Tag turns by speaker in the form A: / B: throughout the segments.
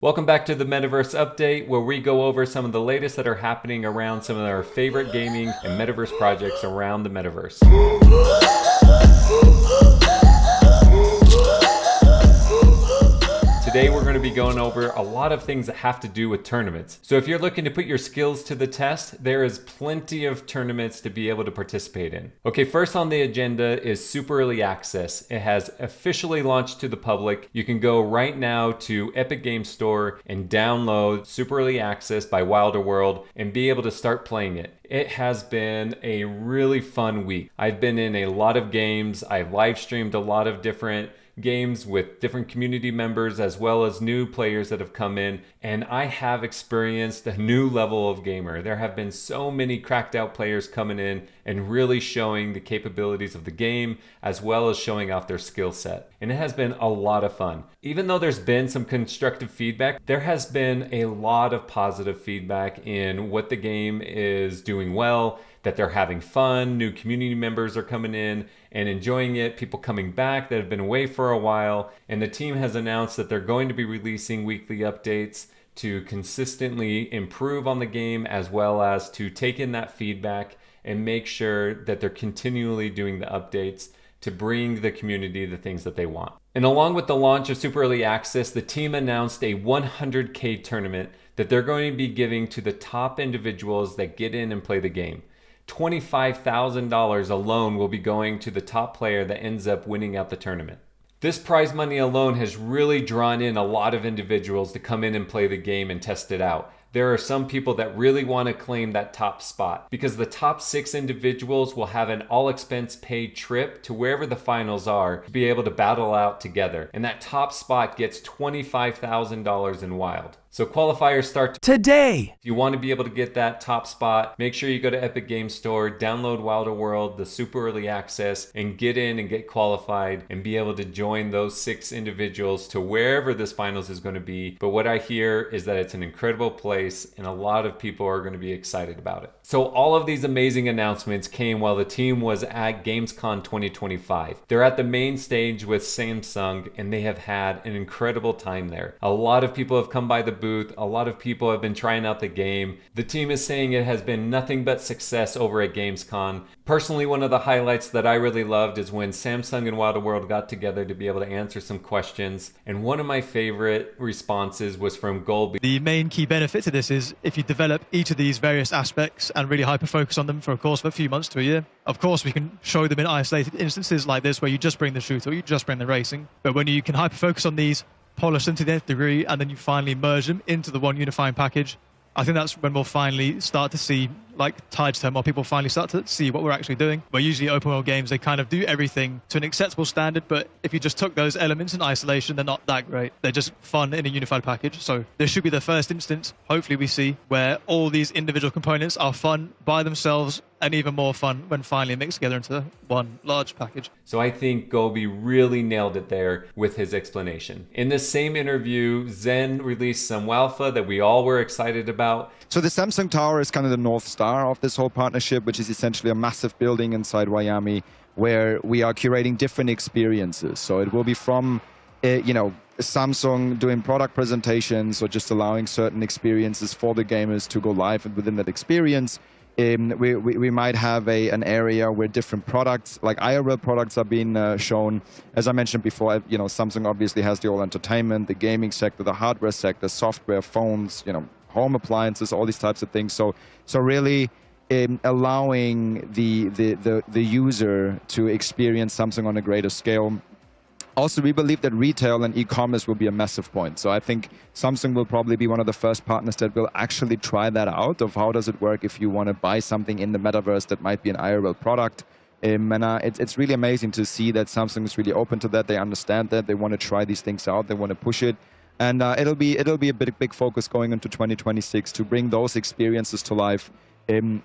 A: Welcome back to the Metaverse Update, where we go over some of the latest that are happening around some of our favorite gaming and Metaverse projects around the Metaverse. Today we're going to be going over a lot of things that have to do with tournaments. So if you're looking to put your skills to the test, there is plenty of tournaments to be able to participate in. Okay, first on the agenda is Super Early Access. It has officially launched to the public. You can go right now to Epic Games Store and download Super Early Access by Wilder World and be able to start playing it. It has been a really fun week. I've been in a lot of games. I've live streamed a lot of different games with different community members as well as new players that have come in, and I have experienced a new level of gamer. There have been so many cracked out players coming in and really showing the capabilities of the game as well as showing off their skill set, and it has been a lot of fun. Even though there's been some constructive feedback, there has been a lot of positive feedback in what the game is doing well, that they're having fun, new community members are coming in and enjoying it, people coming back that have been away for a while, and the team has announced that they're going to be releasing weekly updates to consistently improve on the game as well as to take in that feedback and make sure that they're continually doing the updates to bring the community the things that they want. And along with the launch of Super Early Access, the team announced a 100K tournament that they're going to be giving to the top individuals that get in and play the game. $25,000 alone will be going to the top player that ends up winning out the tournament. This prize money alone has really drawn in a lot of individuals to come in and play the game and test it out. There are some people that really want to claim that top spot because the top 6 individuals will have an all expense paid trip to wherever the finals are to be able to battle out together. And that top spot gets $25,000 in Wild. So qualifiers start
B: today.
A: If you want to be able to get that top spot, make sure you go to Epic Games Store, download Wilder World, the Super Early Access, and get in and get qualified and be able to join those 6 individuals to wherever this finals is going to be. But what I hear is that it's an incredible place and a lot of people are going to be excited about it. So all of these amazing announcements came while the team was at Gamescon 2025. They're at the main stage with Samsung and they have had an incredible time there. A lot of people have come by the booth. A lot of people have been trying out the game. The team is saying it has been nothing but success over at Gamescon. Personally, one of the highlights that I really loved is when Samsung and Wilder World got together to be able to answer some questions. And one of my favorite responses was from Golby.
C: The main key benefit to this is if you develop each of these various aspects and really hyper-focus on them for a course of a few months to a year. Of course, we can show them in isolated instances like this where you just bring the shooter or you just bring the racing. But when you can hyper-focus on these, polish them to the nth degree, and then you finally merge them into the one unifying package, I think that's when we'll finally start to see, like Tide's term, or people finally start to see what we're actually doing. Where usually open world games, they kind of do everything to an acceptable standard, but if you just took those elements in isolation, they're not that great. They're just fun in a unified package. So this should be the first instance, hopefully we see, where all these individual components are fun by themselves and even more fun when finally mixed together into one large package.
A: So I think Golby really nailed it there with his explanation. In this same interview, Zen released some Alpha that we all were excited about.
D: So the Samsung Tower is kind of the North Star of this whole partnership, which is essentially a massive building inside Miami where we are curating different experiences. So it will be from, Samsung doing product presentations or just allowing certain experiences for the gamers to go live, and within that experience, we might have an area where different products, like IRL products, are being shown. As I mentioned before, Samsung obviously has the whole entertainment, the gaming sector, the hardware sector, software, phones, home appliances, all these types of things. So really allowing the user to experience something on a greater scale. Also, we believe that retail and e-commerce will be a massive point. So I think Samsung will probably be one of the first partners that will actually try that out, of how does it work if you want to buy something in the metaverse that might be an IRL product. It's really amazing to see that Samsung is really open to that. They understand that. They want to try these things out. They want to push it. And it'll be a big focus going into 2026 to bring those experiences to life.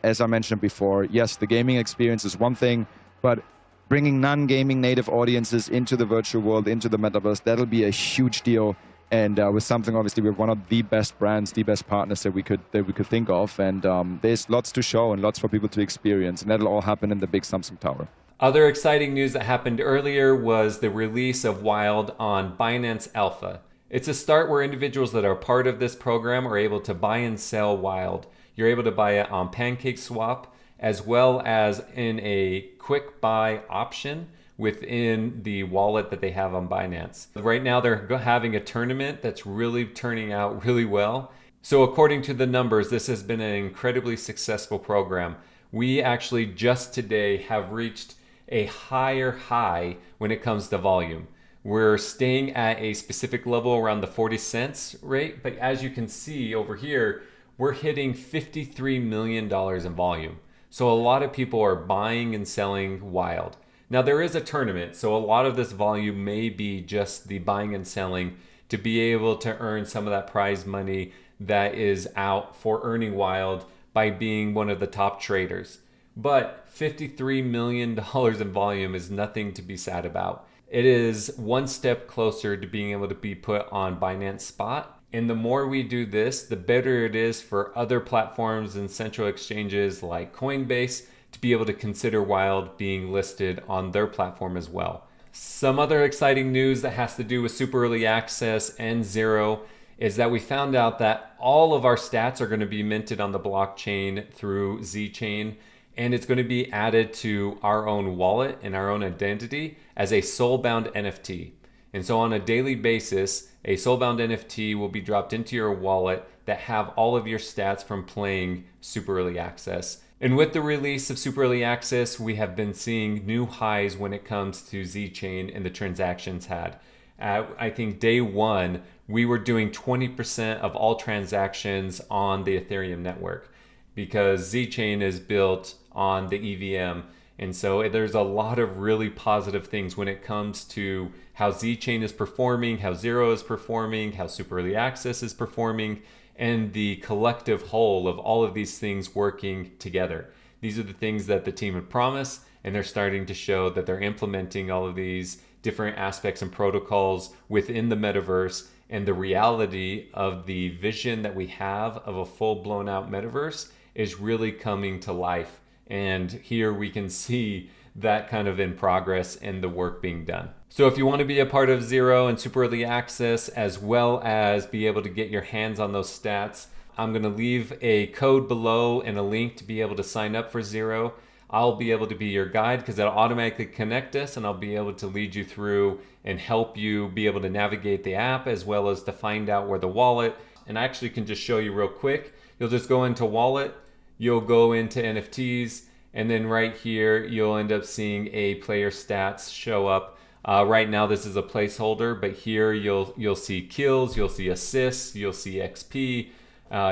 D: As I mentioned before, yes, the gaming experience is one thing, but bringing non-gaming native audiences into the virtual world, into the metaverse, that'll be a huge deal. And with something, obviously, we're one of the best brands, the best partners that we could think of. And there's lots to show and lots for people to experience. And that'll all happen in the big Samsung Tower.
A: Other exciting news that happened earlier was the release of Wild on Binance Alpha. It's a start where individuals that are part of this program are able to buy and sell Wild. You're able to buy it on PancakeSwap as well as in a quick buy option within the wallet that they have on Binance. Right now they're having a tournament that's really turning out really well. So according to the numbers, this has been an incredibly successful program. We actually just today have reached a higher high when it comes to volume. We're staying at a specific level around the 40 cents rate, but as you can see over here, we're hitting $53 million in volume. So a lot of people are buying and selling Wild. Now there is a tournament, so a lot of this volume may be just the buying and selling to be able to earn some of that prize money that is out for earning Wild by being one of the top traders. But $53 million in volume is nothing to be sad about. It is one step closer to being able to be put on Binance Spot. And the more we do this, the better it is for other platforms and central exchanges like Coinbase to be able to consider Wild being listed on their platform as well. Some other exciting news that has to do with super early access and Zero is that we found out that all of our stats are going to be minted on the blockchain through Z.ink, and it's going to be added to our own wallet and our own identity as a soulbound NFT. And so on a daily basis, a soulbound NFT will be dropped into your wallet that have all of your stats from playing super early access. And with the release of super early access, we have been seeing new highs when it comes to Z.ink and the transactions had. I think day one, we were doing 20% of all transactions on the Ethereum network because Z.ink is built on the EVM. And so there's a lot of really positive things when it comes to how Z.ink is performing, how Zero is performing, how super early access is performing, and the collective whole of all of these things working together. These are the things that the team had promised, and they're starting to show that they're implementing all of these different aspects and protocols within the metaverse, and the reality of the vision that we have of a full blown out metaverse is really coming to life. And here we can see that kind of in progress and the work being done. So if you want to be a part of Zero and super early access, as well as be able to get your hands on those stats, I'm going to leave a code below and a link to be able to sign up for Zero. I'll be able to be your guide because it'll automatically connect us, and I'll be able to lead you through and help you be able to navigate the app as well as to find out where the wallet. And I actually can just show you real quick. You'll just go into wallet, you'll go into NFTs, and then right here you'll end up seeing a player stats show up. Right now this is a placeholder, but here you'll see kills, you'll see assists, you'll see XP,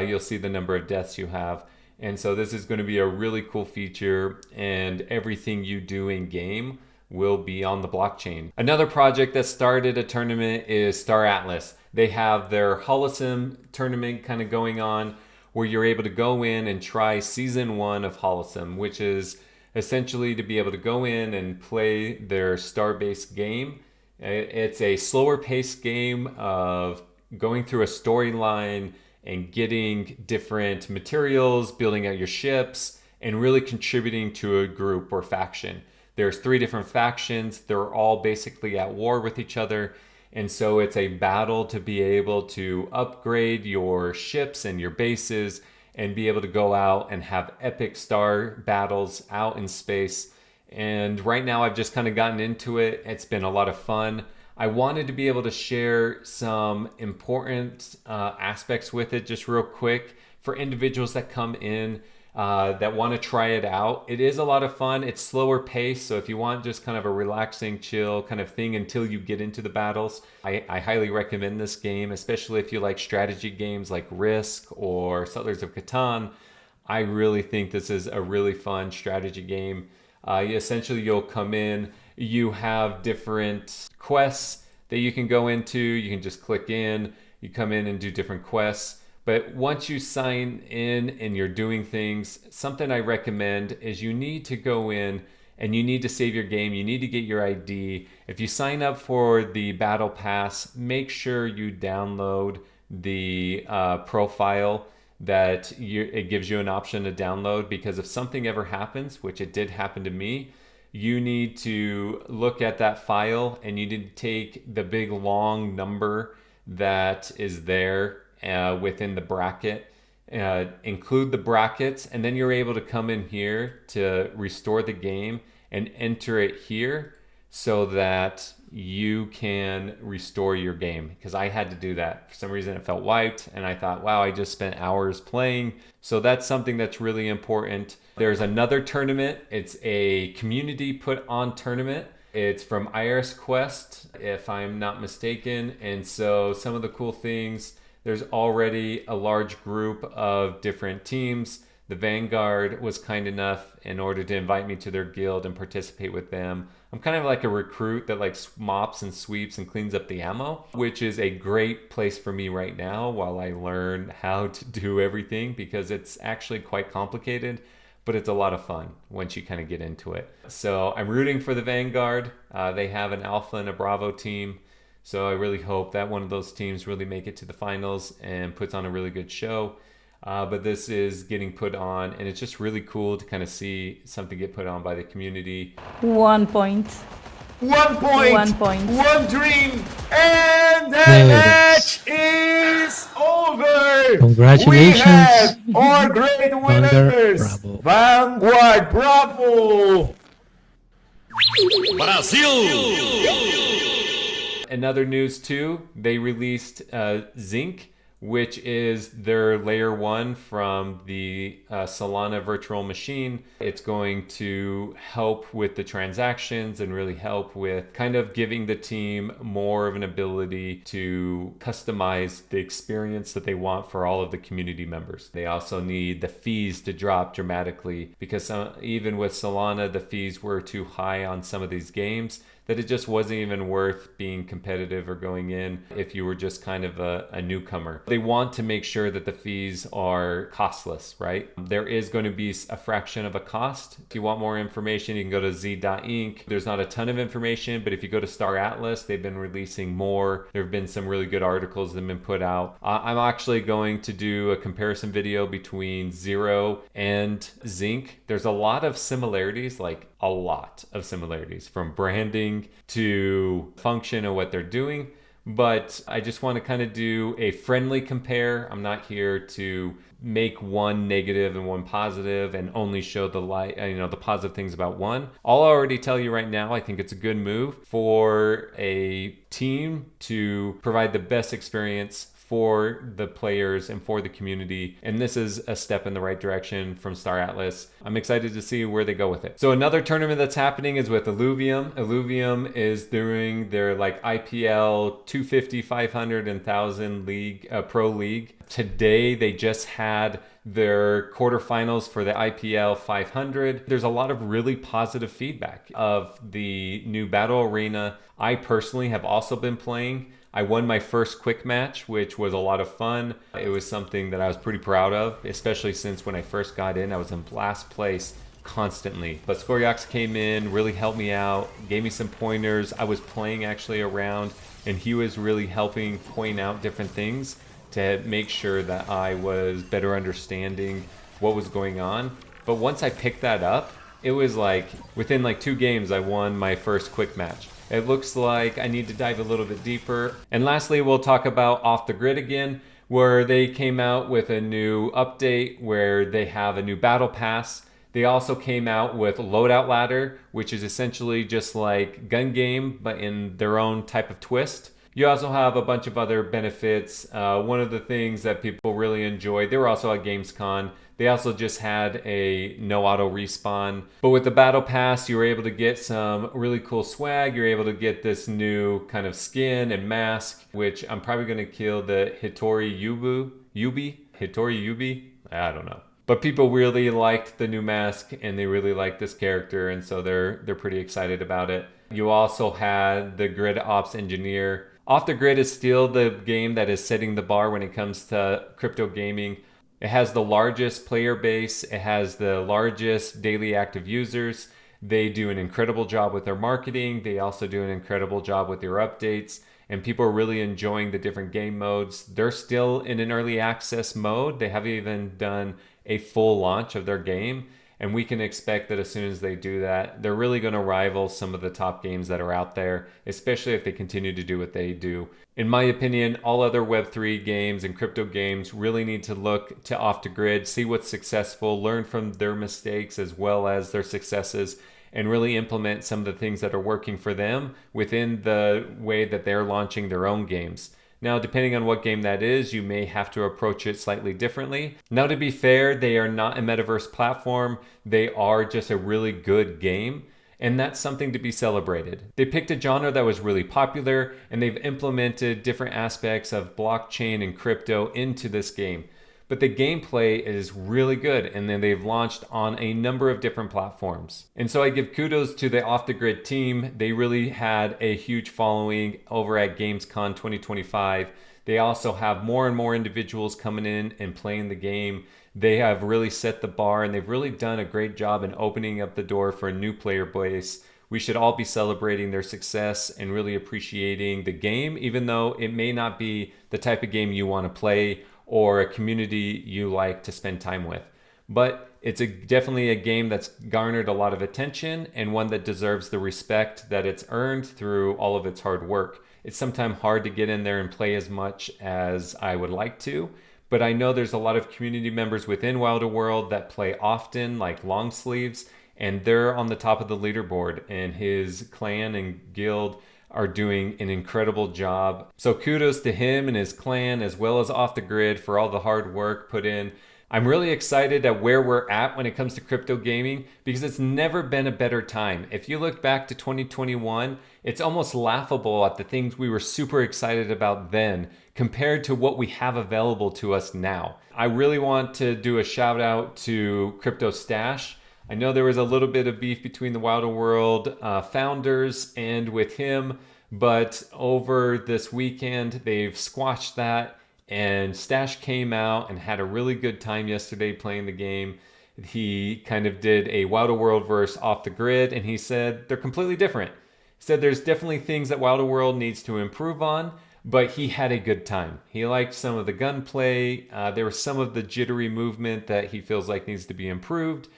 A: you'll see the number of deaths you have. And so this is going to be a really cool feature, and everything you do in game will be on the blockchain. Another project that started a tournament is Star Atlas. They have their Holosim tournament kind of going on, where you're able to go in and try season 1 of Holosim, which is essentially to be able to go in and play their star-based game. It's a slower paced game of going through a storyline and getting different materials, building out your ships, and really contributing to a group or faction. There's 3 different factions. They're all basically at war with each other. And so it's a battle to be able to upgrade your ships and your bases and be able to go out and have epic star battles out in space. And right now I've just kind of gotten into it. It's been a lot of fun. I wanted to be able to share some important aspects with it just real quick for individuals that come in that want to try it out. It is a lot of fun. It's slower paced, so if you want just kind of a relaxing, chill kind of thing until you get into the battles, I highly recommend this game, especially if you like strategy games like Risk or Settlers of Catan. I really think this is a really fun strategy game. Essentially, you'll come in, you have different quests that you can go into. You can just click in, you come in and do different quests. But once you sign in and you're doing things, something I recommend is you need to go in and you need to save your game. You need to get your ID. If you sign up for the Battle Pass, make sure you download the profile that it gives you an option to download, because if something ever happens, which it did happen to me, you need to look at that file and you need to take the big long number that is there within the bracket. Include the brackets, and then you're able to come in here to restore the game and enter it here so that you can restore your game, because I had to do that. For some reason it felt wiped and I thought, wow, I just spent hours playing. So that's something that's really important. There's another tournament. It's a community put on tournament. It's from Iris Quest, if I'm not mistaken. And so some of the cool things, there's already a large group of different teams. The Vanguard was kind enough in order to invite me to their guild and participate with them. I'm kind of like a recruit that like mops and sweeps and cleans up the ammo, which is a great place for me right now while I learn how to do everything, because it's actually quite complicated, but it's a lot of fun once you kind of get into it. So I'm rooting for the Vanguard. They have an Alpha and a Bravo team. So I really hope that one of those teams really make it to the finals and puts on a really good show. But this is getting put on, and it's just really cool to kind of see something get put on by the community.
B: 1 point.
A: 1 point!
B: 1 point.
A: One dream! And the
E: There it
A: match is over!
E: Congratulations.
A: We have our great winners!
E: Bravo.
A: Vanguard, bravo! In other news too, they released Z.ink, which is their layer 1 from the Solana virtual machine. It's going to help with the transactions and really help with kind of giving the team more of an ability to customize the experience that they want for all of the community members. They also need the fees to drop dramatically, because even with Solana, the fees were too high on some of these games, that it just wasn't even worth being competitive or going in if you were just kind of a newcomer. They want to make sure that the fees are costless, right? There is going to be a fraction of a cost. If you want more information, you can go to Z.ink. There's not a ton of information, but if you go to Star Atlas, they've been releasing more. There have been some really good articles that have been put out. I'm actually going to do a comparison video between Zero and Z.ink. There's a lot of similarities, like a lot of similarities, from branding to function and what they're doing. But I just want to kind of do a friendly compare. I'm not here to make one negative and one positive and only show the the positive things about one. I'll already tell you right now, I think it's a good move for a team to provide the best experience for the players and for the community. And this is a step in the right direction from Star Atlas. I'm excited to see where they go with it. So another tournament that's happening is with Illuvium. Illuvium is doing their like IPL 250, 500, and 1000 league, pro league. Today they just had their quarterfinals for the IPL 500. There's a lot of really positive feedback of the new battle arena. I personally have also been playing. I won my first quick match, which was a lot of fun. It was something that I was pretty proud of, especially since when I first got in, I was in last place constantly. But Skoriox came in, really helped me out, gave me some pointers. I was playing actually around, and he was really helping point out different things to make sure that I was better understanding what was going on. But once I picked that up, it was like within like 2 games, I won my first quick match. It looks like I need to dive a little bit deeper. And lastly, we'll talk about Off the Grid again, where they came out with a new update where they have a new battle pass. They also came out with Loadout Ladder, which is essentially just like Gun Game, but in their own type of twist. You also have a bunch of other benefits. One of the things that people really enjoyed, they were also at Gamescon. They also just had a no auto respawn. But with the battle pass, you were able to get some really cool swag. You're able to get this new kind of skin and mask, which I'm probably going to kill the Hitori Yubi? I don't know. But people really liked the new mask and they really liked this character, and so they're pretty excited about it. You also had the Grid Ops Engineer. Off the Grid is still the game that is setting the bar when it comes to crypto gaming. It has the largest player base. It has the largest daily active users. They do an incredible job with their marketing. They also do an incredible job with their updates. And people are really enjoying the different game modes. They're still in an early access mode. They haven't even done a full launch of their game. And we can expect that as soon as they do that, they're really going to rival some of the top games that are out there, especially if they continue to do what they do. In my opinion, all other Web3 games and crypto games really need to look to Off the Grid, see what's successful, learn from their mistakes as well as their successes, and really implement some of the things that are working for them within the way that they're launching their own games. Now, depending on what game that is, you may have to approach it slightly differently. Now, to be fair, they are not a metaverse platform. They are just a really good game, and that's something to be celebrated. They picked a genre that was really popular, and they've implemented different aspects of blockchain and crypto into this game. But the gameplay is really good, and then they've launched on a number of different platforms. And so I give kudos to the Off the Grid team. They really had a huge following over at Gamescon 2025. They also have more and more individuals coming in and playing the game. They have really set the bar, and they've really done a great job in opening up the door for a new player base. We should all be celebrating their success and really appreciating the game, even though it may not be the type of game you want to play or a community you like to spend time with. But it's definitely a game that's garnered a lot of attention and one that deserves the respect that it's earned through all of its hard work. It's sometimes hard to get in there and play as much as I would like to, but I know there's a lot of community members within Wilder World that play often, like Long Sleeves, and they're on the top of the leaderboard, and his clan and guild are doing an incredible job. So kudos to him and his clan, as well as Off the Grid, for all the hard work put in. I'm really excited at where we're at when it comes to crypto gaming, because it's never been a better time. If you look back to 2021, it's almost laughable at the things we were super excited about then compared to what we have available to us now. I really want to do a shout out to Crypto Stache. I know there was a little bit of beef between the Wilder World founders and with him, but over this weekend, they've squashed that, and Stache came out and had a really good time yesterday playing the game. He kind of did a Wilder World versus Off the Grid, and he said they're completely different. He said there's definitely things that Wilder World needs to improve on, but he had a good time. He liked some of the gunplay. There was some of the jittery movement that he feels like needs to be improved.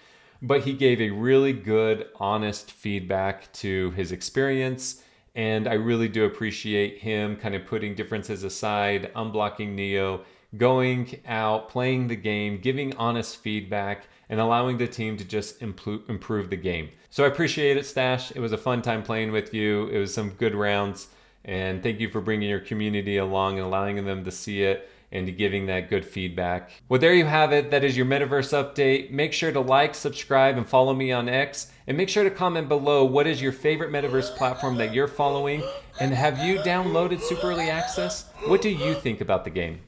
A: But he gave a really good, honest feedback to his experience. And I really do appreciate him kind of putting differences aside, unblocking Neo, going out, playing the game, giving honest feedback, and allowing the team to just improve the game. So I appreciate it, Stache. It was a fun time playing with you. It was some good rounds. And thank you for bringing your community along and allowing them to see it and giving that good feedback. Well, there you have it. That is your Metaverse update. Make sure to like, subscribe, and follow me on X. And make sure to comment below what is your favorite Metaverse platform that you're following. And have you downloaded Super Early Access? What do you think about the game?